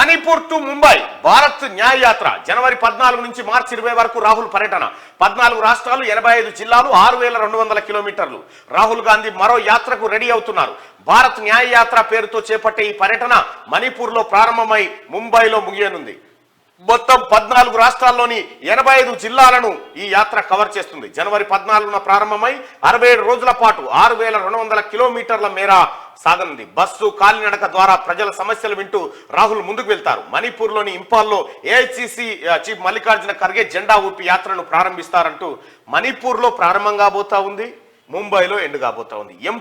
Manipur to Mumbai Bharat న్యాయ యాత్ర జనవరి 14 నుంచి మార్చి 20 వరకు రాహుల్ పర్యటన. 14 రాష్ట్రాలు, 85 జిల్లాలు, 6200 కిలోమీటర్లు. రాహుల్ గాంధీ మరో యాత్రకు రెడీ అవుతున్నారు. భారత్ న్యాయ యాత్ర పేరుతో చేపట్టే ఈ పర్యటన మణిపూర్లో ప్రారంభమై ముంబైలో ముగియనుంది. మొత్తం 14 రాష్ట్రాల్లోని 85 జిల్లాలను ఈ యాత్ర కవర్ చేస్తుంది. జనవరి 14న ప్రారంభమై 67 రోజుల పాటు 6200 కిలోమీటర్ల మేర సాగనుంది. బస్సు, కాలినడక ద్వారా ప్రజల సమస్యలు వింటూ రాహుల్ ముందుకు వెళ్తారు. మణిపూర్లోని ఇంపాల్లో ఏఐసిసి చీఫ్ మల్లికార్జున ఖర్గే జెండా ఊపి యాత్రను ప్రారంభిస్తారంటూ మణిపూర్లో ప్రారంభం కాబోతా ఉంది, ముంబైలో ఎండ్ కాబోతా ఉంది. ఎం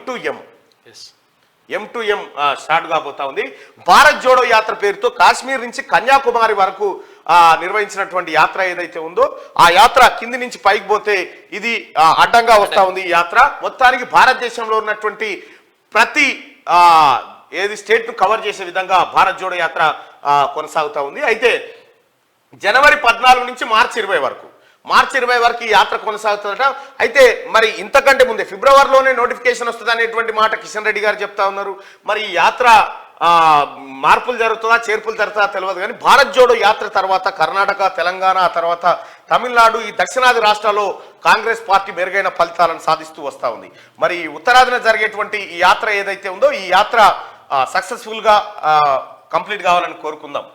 టు ఎం స్టార్ట్ కాబోతా ఉంది. భారత్ జోడో యాత్ర పేరుతో కాశ్మీర్ నుంచి కన్యాకుమారి వరకు నిర్వహించినటువంటి యాత్ర ఏదైతే ఉందో ఆ యాత్ర కింది నుంచి పైకి పోతే ఇది అడ్డంగా వస్తా ఉంది. ఈ యాత్ర మొత్తానికి భారతదేశంలో ఉన్నటువంటి ప్రతి ఏది స్టేట్ ను కవర్ చేసే విధంగా భారత్ జోడో యాత్ర కొనసాగుతా ఉంది. అయితే జనవరి 14 నుంచి మార్చి 20 వరకు ఈ యాత్ర కొనసాగుతుందట. అయితే మరి ఇంతకంటే ముందే ఫిబ్రవరిలోనే నోటిఫికేషన్ వస్తుంది అనేటువంటి మాట కిషన్ రెడ్డి గారు చెప్తా ఉన్నారు. మరి ఈ యాత్ర మార్పులు జరుగుతుందా, చేర్పులు జరుగుతుందా తెలియదు. కానీ భారత్ జోడో యాత్ర తర్వాత కర్ణాటక, తెలంగాణ, ఆ తర్వాత తమిళనాడు, ఈ దక్షిణాది రాష్ట్రాల్లో కాంగ్రెస్ పార్టీ మెరుగైన ఫలితాలను సాధిస్తూ వస్తూ ఉంది. మరి ఉత్తరాదిన జరిగేటువంటి ఈ యాత్ర ఏదైతే ఉందో ఈ యాత్ర సక్సెస్ఫుల్గా కంప్లీట్ కావాలని కోరుకుందాం.